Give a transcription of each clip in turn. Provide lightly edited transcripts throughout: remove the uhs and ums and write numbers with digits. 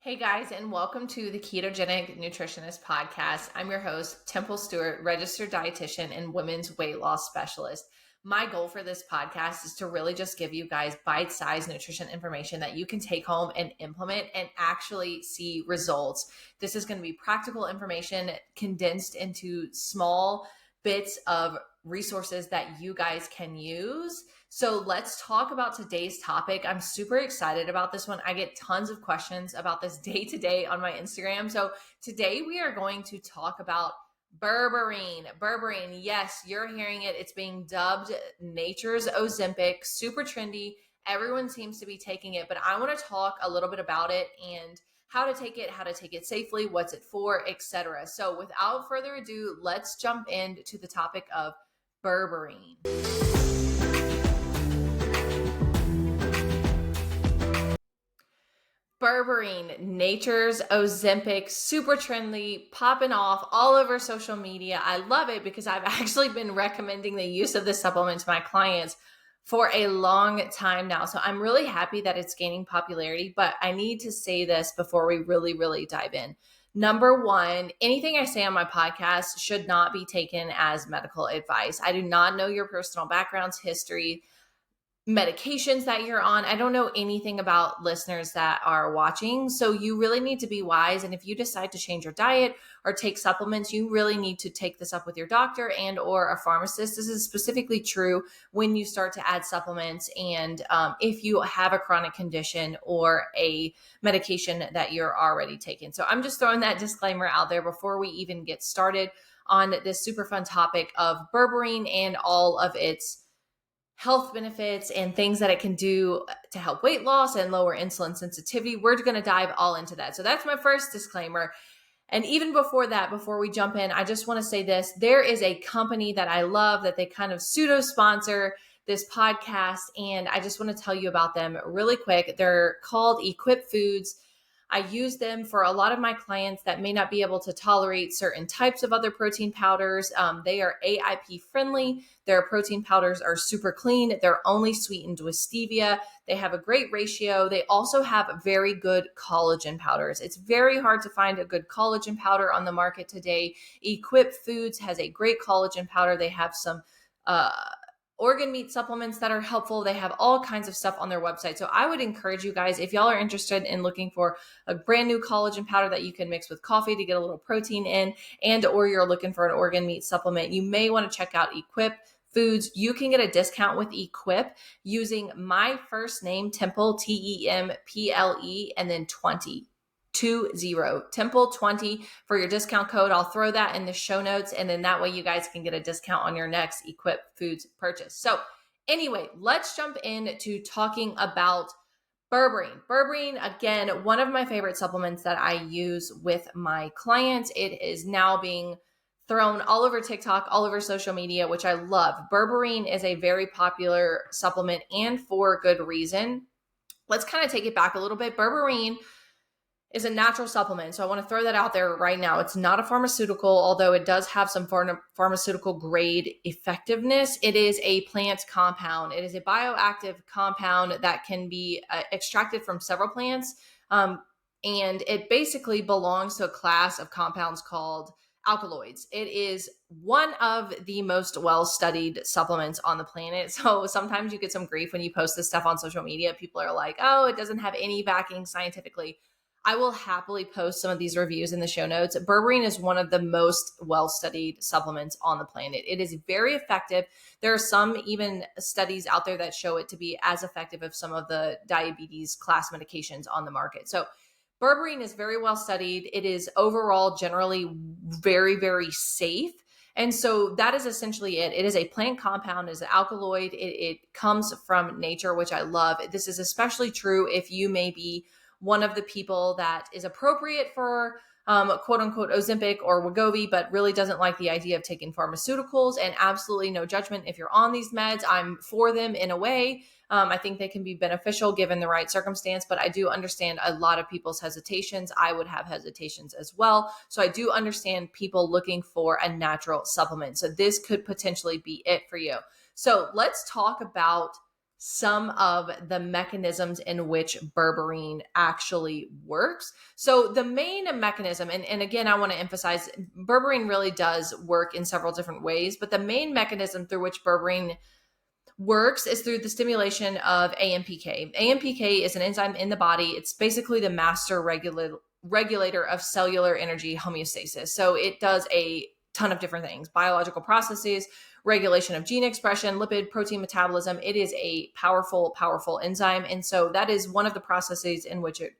Hey guys, and welcome to the Ketogenic Nutritionist Podcast. I'm your host, Temple Stewart, registered dietitian and women's weight loss specialist. My goal for this podcast is to really just give you guys bite-sized nutrition information that you can take home and implement and actually see results. This is going to be practical information condensed into small bits of resources that you guys can use. So let's talk about today's topic. I'm super excited about this one. I get tons of questions about this day to day on my Instagram. So today we are going to talk about Berberine. Berberine, yes, you're hearing it. It's being dubbed nature's Ozempic, super trendy. Everyone seems to be taking it, but I want to talk a little bit about it and how to take it safely, what's it for, etc. So without further ado, let's jump into the topic of Berberine. Berberine, nature's Ozempic, super trendy, popping off all over social media. I love it because I've actually been recommending the use of this supplement to my clients for a long time now. So I'm really happy that it's gaining popularity, but I need to say this before we really dive in. Number one, anything I say on my podcast should not be taken as medical advice. I do not know your personal backgrounds, history, medications that you're on. I don't know anything about listeners that are watching. So you really need to be wise. And if you decide to change your diet or take supplements, you really need to take this up with your doctor and or a pharmacist. This is specifically true when you start to add supplements and if you have a chronic condition or a medication that you're already taking. So I'm just throwing that disclaimer out there before we even get started on this super fun topic of berberine and all of its health benefits and things that it can do to help weight loss and lower insulin sensitivity. We're going to dive all into that. So that's my first disclaimer. And even before that, before we jump in, I just want to say this. There is a company that I love that they kind of pseudo sponsor this podcast. And I just want to tell you about them really quick. They're called Equip Foods. I use them for a lot of my clients that may not be able to tolerate certain types of other protein powders. They are AIP friendly. Their protein powders are super clean. They're only sweetened with stevia. They have a great ratio. They also have very good collagen powders. It's very hard to find a good collagen powder on the market today. Equip Foods has a great collagen powder. They have some organ meat supplements that are helpful. They have all kinds of stuff on their website. So I would encourage you guys, if y'all are interested in looking for a brand new collagen powder that you can mix with coffee to get a little protein in, and or you're looking for an organ meat supplement, you may want to check out Equip Foods. You can get a discount with Equip using my first name, Temple, TEMPLE, and then 20. 20 Temple 20 for your discount code. I'll throw that in the show notes, and then that way you guys can get a discount on your next Equip Foods purchase. So anyway, let's jump into talking about berberine. Berberine, again, one of my favorite supplements that I use with my clients. It is now being thrown all over TikTok, all over social media, which I love. Berberine is a very popular supplement and for good reason. Let's kind of take it back a little bit. Berberine is a natural supplement. So I want to throw that out there right now. It's not a pharmaceutical, although it does have some pharmaceutical grade effectiveness. It is a plant compound. It is a bioactive compound that can be extracted from several plants. And it basically belongs to a class of compounds called alkaloids. It is one of the most well-studied supplements on the planet. So sometimes you get some grief when you post this stuff on social media. People are like, oh, it doesn't have any backing scientifically. I will happily post some of these reviews in the show notes. Berberine is one of the most well-studied supplements on the planet. It is very effective. There are some even studies out there that show it to be as effective as some of the diabetes class medications on the market. So berberine is very well studied. It is overall generally very safe. And so that is essentially it. It is a plant compound, it is an alkaloid. It comes from nature, which I love. This is especially true if you may be one of the people that is appropriate for quote unquote Ozempic or Wegovy, but really doesn't like the idea of taking pharmaceuticals. And absolutely no judgment if you're on these meds. I'm for them in a way. I think they can be beneficial given the right circumstance, but I do understand a lot of people's hesitations. I would have hesitations as well. So I do understand people looking for a natural supplement. So this could potentially be it for you. So let's talk about some of the mechanisms in which berberine actually works. So the main mechanism, and again, I want to emphasize, berberine really does work in several different ways, but the main mechanism through which berberine works is through the stimulation of AMPK. AMPK is an enzyme in the body. It's basically the master regulator of cellular energy homeostasis. So it does a ton of different things: biological processes, regulation of gene expression, lipid, protein metabolism. It is a powerful, powerful enzyme. And so that is one of the processes in which it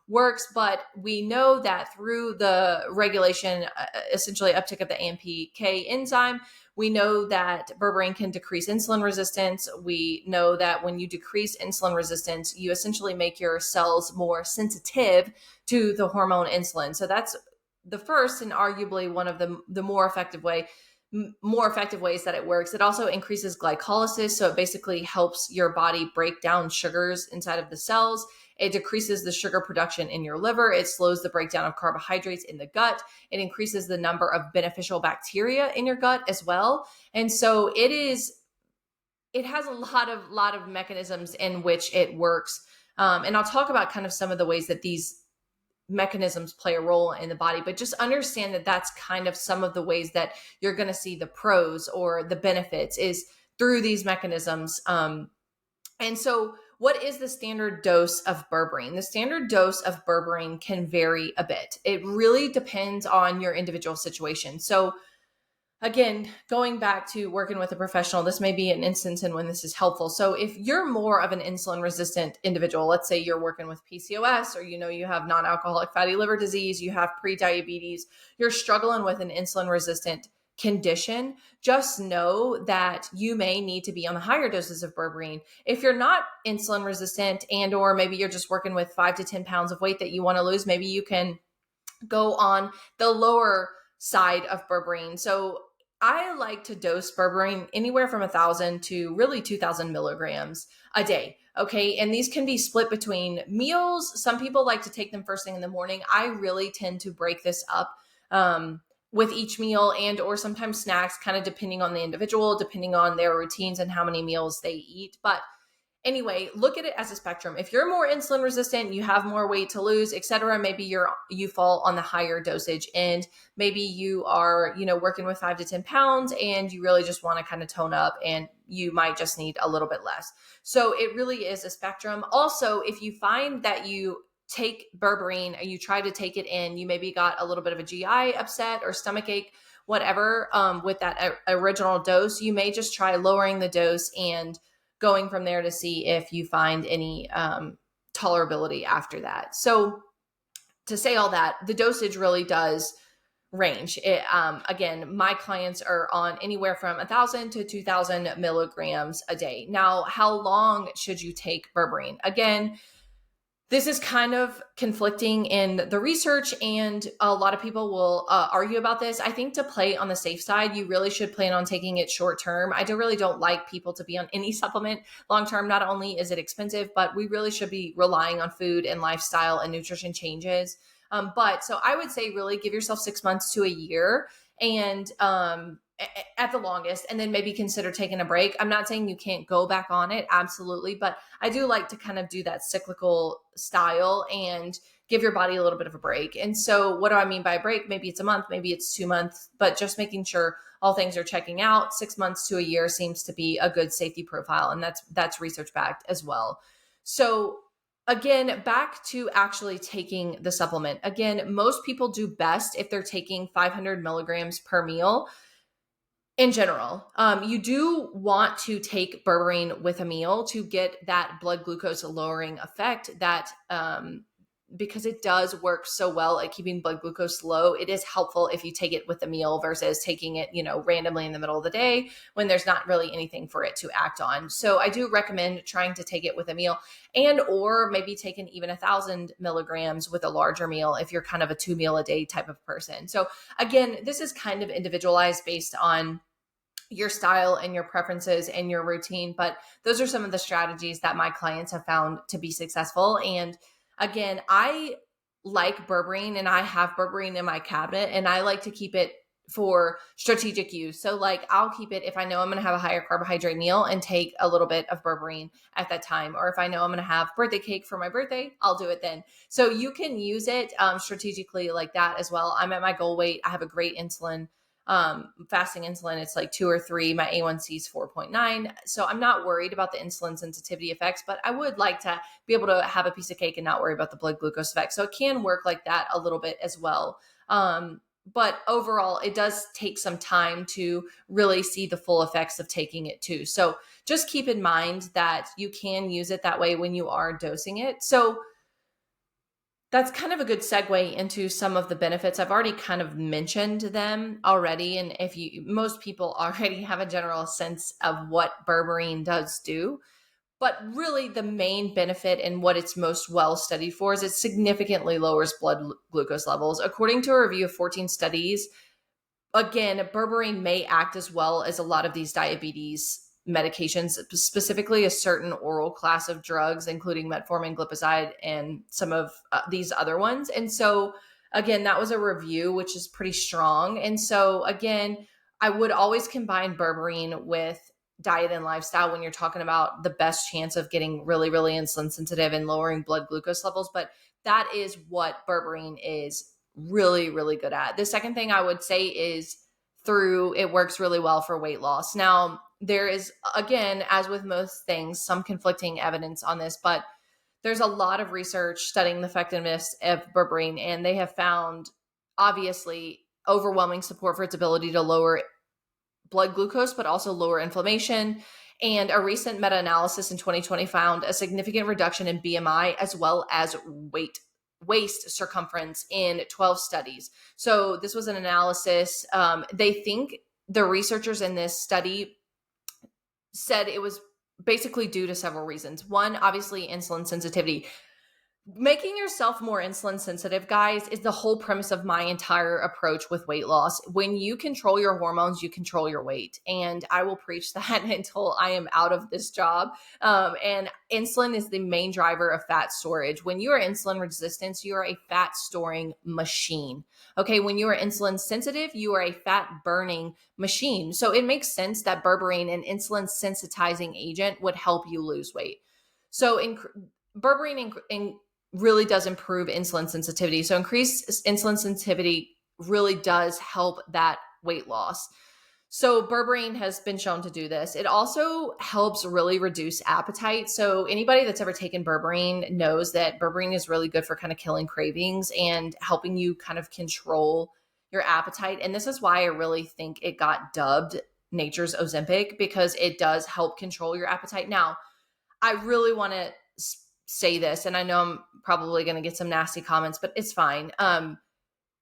works. But we know that through the regulation, essentially uptick of the AMPK enzyme, we know that berberine can decrease insulin resistance. We know that when you decrease insulin resistance, you essentially make your cells more sensitive to the hormone insulin. So that's the first and arguably one of the more effective ways that it works. It also increases glycolysis. So it basically helps your body break down sugars inside of the cells. It decreases the sugar production in your liver. It slows the breakdown of carbohydrates in the gut. It increases the number of beneficial bacteria in your gut as well. And so it has a lot of mechanisms in which it works. And I'll talk about kind of some of the ways that these mechanisms play a role in the body, but just understand that that's kind of some of the ways that you're going to see the pros or the benefits is through these mechanisms. And so what is the standard dose of berberine? The standard dose of berberine can vary a bit. It really depends on your individual situation. So again, going back to working with a professional, this may be an instance in when this is helpful. So if you're more of an insulin resistant individual, let's say you're working with PCOS, or you have non-alcoholic fatty liver disease, you have pre-diabetes, you're struggling with an insulin resistant condition, just know that you may need to be on the higher doses of berberine. If you're not insulin resistant, and or maybe you're just working with 5 to 10 pounds of weight that you want to lose, maybe you can go on the lower side of berberine. So I like to dose berberine anywhere from 1,000 to really 2,000 milligrams a day. Okay. And these can be split between meals. Some people like to take them first thing in the morning. I really tend to break this up with each meal and or sometimes snacks, kind of depending on the individual, depending on their routines and how many meals they eat. But anyway, look at it as a spectrum. If you're more insulin resistant, you have more weight to lose, etc., maybe you fall on the higher dosage, and maybe you are, working with 5 to 10 pounds and you really just want to kind of tone up, and you might just need a little bit less. So it really is a spectrum. Also, if you find that you take berberine and you try to take it in, you maybe got a little bit of a GI upset or stomach ache, whatever, with that original dose, you may just try lowering the dose and going from there to see if you find any tolerability after that. So to say all that, the dosage really does range. Again, my clients are on anywhere from 1,000 to 2,000 milligrams a day. Now, how long should you take berberine? Again, this is kind of conflicting in the research, and a lot of people will argue about this. I think to play on the safe side, you really should plan on taking it short term. I really don't like people to be on any supplement long term. Not only is it expensive, but we really should be relying on food and lifestyle and nutrition changes. But so I would say really give yourself 6 months to a year, and at the longest, and then maybe consider taking a break. I'm not saying you can't go back on it, absolutely, but I do like to kind of do that cyclical style and give your body a little bit of a break. And so what do I mean by a break? Maybe it's a month, maybe it's 2 months, but just making sure all things are checking out. 6 months to a year seems to be a good safety profile, and that's research backed as well. So again, back to actually taking the supplement. Again, most people do best if they're taking 500 milligrams per meal. In general, you do want to take berberine with a meal to get that blood glucose lowering effect that because it does work so well at keeping blood glucose low. It is helpful if you take it with a meal versus taking it, randomly in the middle of the day when there's not really anything for it to act on. So I do recommend trying to take it with a meal, and or maybe taking even 1,000 milligrams with a larger meal if you're kind of a 2 meal a day type of person. So again, this is kind of individualized based on your style and your preferences and your routine. But those are some of the strategies that my clients have found to be successful. And again, I like berberine, and I have berberine in my cabinet, and I like to keep it for strategic use. So like I'll keep it if I know I'm going to have a higher carbohydrate meal and take a little bit of berberine at that time. Or if I know I'm going to have birthday cake for my birthday, I'll do it then. So you can use it strategically like that as well. I'm at my goal weight. I have a great insulin, fasting insulin. It's like 2 or 3. My A1C is 4.9. So I'm not worried about the insulin sensitivity effects, but I would like to be able to have a piece of cake and not worry about the blood glucose effects. So it can work like that a little bit as well. But overall, it does take some time to really see the full effects of taking it too. So just keep in mind that you can use it that way when you are dosing it. So that's kind of a good segue into some of the benefits. I've already kind of mentioned them already. And most people already have a general sense of what berberine does do. But really the main benefit and what it's most well studied for is it significantly lowers blood glucose levels. According to a review of 14 studies, again, berberine may act as well as a lot of these diabetes medications, specifically a certain oral class of drugs, including metformin, glipizide, and some of these other ones. And so again, that was a review, which is pretty strong. And so again, I would always combine berberine with diet and lifestyle when you're talking about the best chance of getting really, really insulin sensitive and lowering blood glucose levels. But that is what berberine is really, really good at. The second thing I would say is it works really well for weight loss. Now, there is, again, as with most things, some conflicting evidence on this, but there's a lot of research studying the effectiveness of berberine, and they have found obviously overwhelming support for its ability to lower blood glucose, but also lower inflammation. And a recent meta-analysis in 2020 found a significant reduction in BMI as well as waist circumference in 12 studies. So this was an analysis. They think the researchers in this study said it was basically due to several reasons. One, obviously insulin sensitivity. Making yourself more insulin sensitive, guys, is the whole premise of my entire approach with weight loss. When you control your hormones, you control your weight. And I will preach that until I am out of this job. And insulin is the main driver of fat storage. When you are insulin resistant, you are a fat storing machine. Okay. When you are insulin sensitive, you are a fat burning machine. So it makes sense that berberine, an insulin sensitizing agent, would help you lose weight. So berberine really does improve insulin sensitivity. So increased insulin sensitivity really does help that weight loss. So berberine has been shown to do this. It also helps really reduce appetite. So anybody that's ever taken berberine knows that berberine is really good for kind of killing cravings and helping you kind of control your appetite. And this is why I really think it got dubbed nature's Ozempic, because it does help control your appetite. Now, I really want to say this, and I know I'm probably going to get some nasty comments, but it's fine.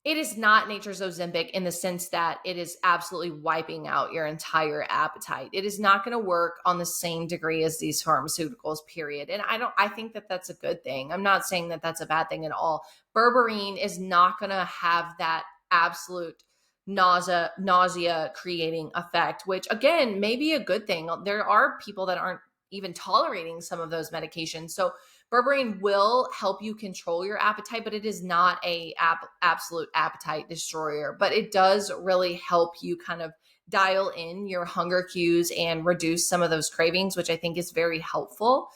It is not nature's Ozempic in the sense that it is absolutely wiping out your entire appetite. It is not going to work on the same degree as these pharmaceuticals, period. And I think that that's a good thing. I'm not saying that that's a bad thing at all. Berberine is not going to have that absolute nausea creating effect, which again, may be a good thing. There are people that aren't even tolerating some of those medications. So berberine will help you control your appetite, but it is not a absolute appetite destroyer, but it does really help you kind of dial in your hunger cues and reduce some of those cravings, which I think is very helpful.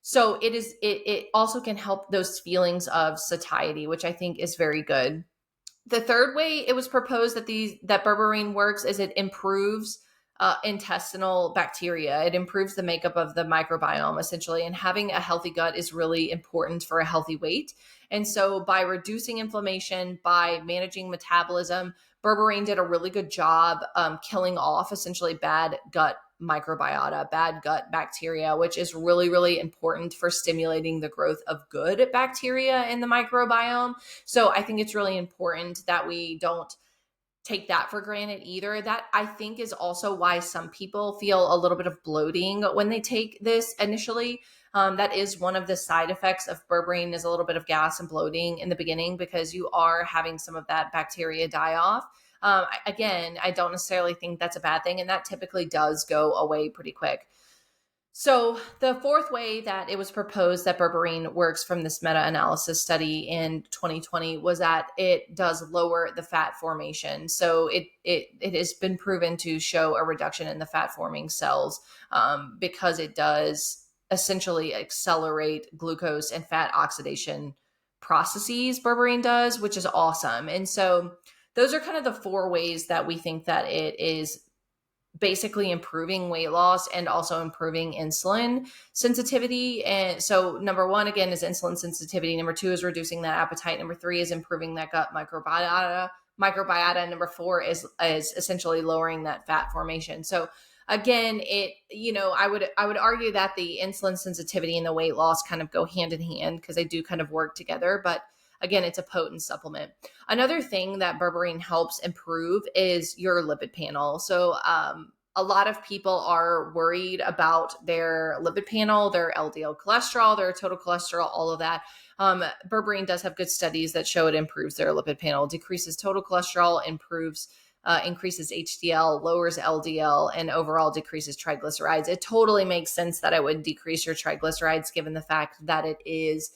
So it also can help those feelings of satiety, which I think is very good. The third way it was proposed that berberine works is it improves intestinal bacteria. It improves the makeup of the microbiome, essentially, and having a healthy gut is really important for a healthy weight. And so by reducing inflammation, by managing metabolism, berberine did a really good job killing off essentially bad gut microbiota, bad gut bacteria, which is really, really important for stimulating the growth of good bacteria in the microbiome. So I think it's really important that we don't take that for granted either. That I think is also why some people feel a little bit of bloating when they take this initially. That is one of the side effects of berberine, is a little bit of gas and bloating in the beginning, because you are having some of that bacteria die off. Again, I don't necessarily think that's a bad thing, and that typically does go away pretty quick. So the fourth way that it was proposed that berberine works from this meta-analysis study in 2020 was that it does lower the fat formation. So it has been proven to show a reduction in the fat forming cells, because it does essentially accelerate glucose and fat oxidation processes. Berberine does, which is awesome. And so those are kind of the four ways that we think that it is basically improving weight loss and also improving insulin sensitivity. And so number one, again, is insulin sensitivity. Number two is reducing that appetite. Number three is improving that gut microbiota. Number four is essentially lowering that fat formation. So again, I would argue that the insulin sensitivity and the weight loss kind of go hand in hand because they do kind of work together. But again, it's a potent supplement. Another thing that berberine helps improve is your lipid panel. So a lot of people are worried about their lipid panel, their LDL cholesterol, their total cholesterol, all of that. Berberine does have good studies that show it improves their lipid panel, decreases total cholesterol, increases HDL, lowers LDL, and overall decreases triglycerides. It totally makes sense that it would decrease your triglycerides given the fact that it is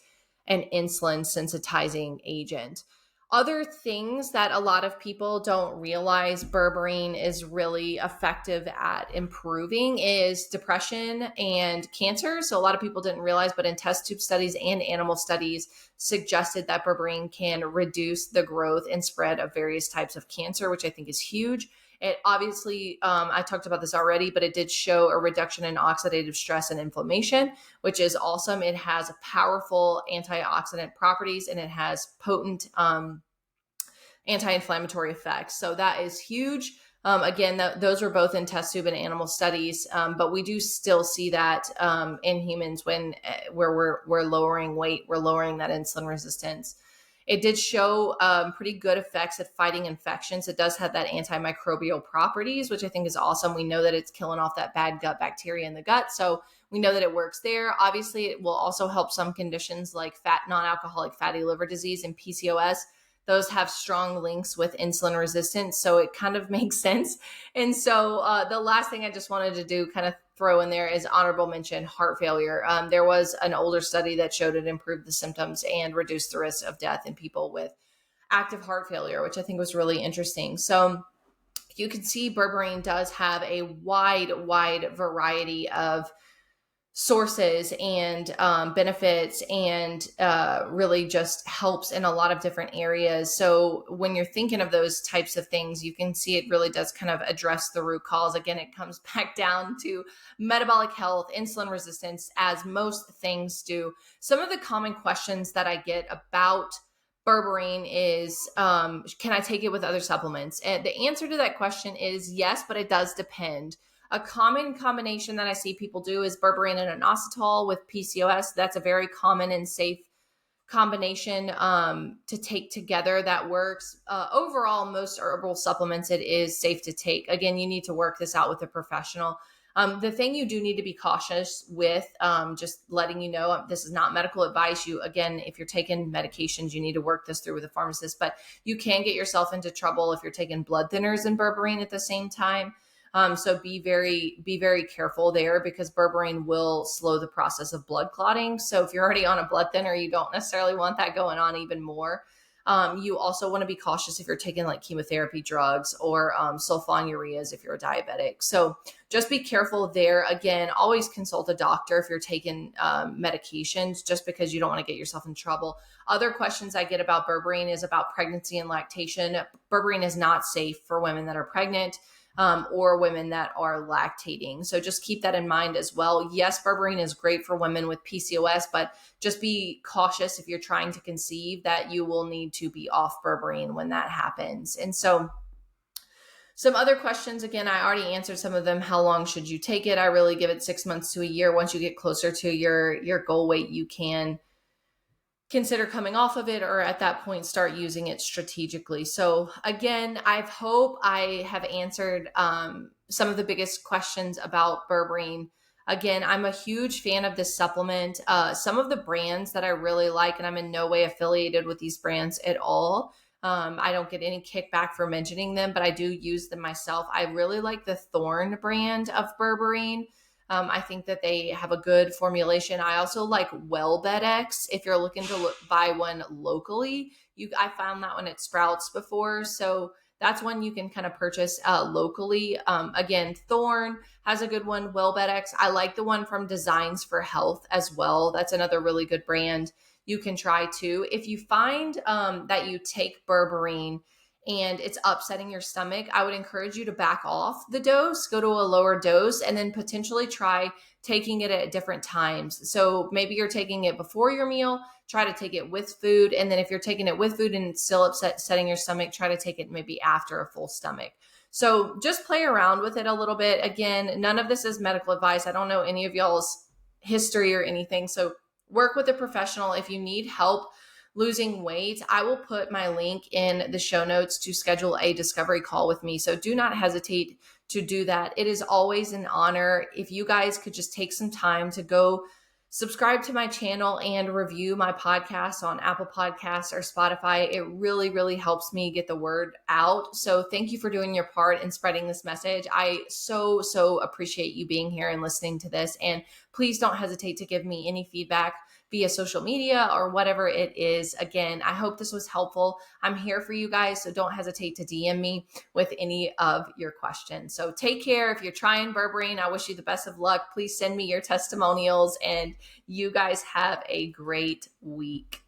an insulin sensitizing agent. Other things that a lot of people don't realize berberine is really effective at improving is depression and cancer. So a lot of people didn't realize, but in test tube studies and animal studies suggested that berberine can reduce the growth and spread of various types of cancer, which I think is huge. It obviously, I talked about this already, but it did show a reduction in oxidative stress and inflammation, which is awesome. It has powerful antioxidant properties and it has potent anti-inflammatory effects. So that is huge. Again, those were both in test tube and animal studies, but we do still see that in humans where we're lowering weight, we're lowering that insulin resistance. It did show pretty good effects at fighting infections. It does have that antimicrobial properties, which I think is awesome. We know that it's killing off that bad gut bacteria in the gut. So we know that it works there. Obviously, it will also help some conditions like non-alcoholic fatty liver disease and PCOS. Those have strong links with insulin resistance. So it kind of makes sense. And so the last thing I just wanted to do, kind of throw in there, is honorable mention heart failure. There was an older study that showed it improved the symptoms and reduced the risk of death in people with active heart failure, which I think was really interesting. So you can see berberine does have a wide variety of sources and benefits, and really just helps in a lot of different areas. So when you're thinking of those types of things, you can see it really does kind of address the root cause. Again, it comes back down to metabolic health, insulin resistance, as most things do. Some of the common questions that I get about berberine is, can I take it with other supplements? And the answer to that question is yes, but it does depend. A common combination that I see people do is berberine and inositol with PCOS. That's a very common and safe combination to take together that works. Overall, most herbal supplements, it is safe to take. Again, you need to work this out with a professional. The thing you do need to be cautious with, just letting you know, this is not medical advice. Again, if you're taking medications, you need to work this through with a pharmacist, but you can get yourself into trouble if you're taking blood thinners and berberine at the same time. So be very careful there, because berberine will slow the process of blood clotting. So if you're already on a blood thinner, you don't necessarily want that going on even more. You also want to be cautious if you're taking like chemotherapy drugs or sulfonylureas if you're a diabetic. So just be careful there. Again, always consult a doctor if you're taking medications, just because you don't want to get yourself in trouble. Other questions I get about berberine is about pregnancy and lactation. Berberine is not safe for women that are pregnant. Or women that are lactating. So just keep that in mind as well. Yes, berberine is great for women with PCOS, but just be cautious if you're trying to conceive that you will need to be off berberine when that happens. And so some other questions, again, I already answered some of them. How long should you take it? I really give it 6 months to a year. Once you get closer to your goal weight, you can consider coming off of it, or at that point start using it strategically. So again, I hope I have answered some of the biggest questions about berberine. Again, I'm a huge fan of this supplement. Some of the brands that I really like, and I'm in no way affiliated with these brands at all. I don't get any kickback for mentioning them, but I do use them myself. I really like the Thorne brand of berberine. I think that they have a good formulation. I also like WellBedX. If you're looking to buy one locally, I found that one at Sprouts before. So that's one you can kind of purchase locally. Again, Thorne has a good one. WellBedX. I like the one from Designs for Health as well. That's another really good brand you can try too. If you find that you take Berberine and it's upsetting your stomach, I would encourage you to back off the dose, go to a lower dose, and then potentially try taking it at different times. So maybe you're taking it before your meal, try to take it with food. And then if you're taking it with food and it's still upsetting your stomach, try to take it maybe after a full stomach. So just play around with it a little bit. Again, none of this is medical advice. I don't know any of y'all's history or anything. So work with a professional. If you need help losing weight, I will put my link in the show notes to schedule a discovery call with me. So do not hesitate to do that. It is always an honor. If you guys could just take some time to go subscribe to my channel and review my podcast on Apple Podcasts or Spotify, it really, really helps me get the word out. So thank you for doing your part in spreading this message. I so appreciate you being here and listening to this. And please don't hesitate to give me any feedback via social media or whatever it is. Again, I hope this was helpful. I'm here for you guys, so don't hesitate to DM me with any of your questions. So take care. If you're trying Berberine, I wish you the best of luck. Please send me your testimonials, and you guys have a great week.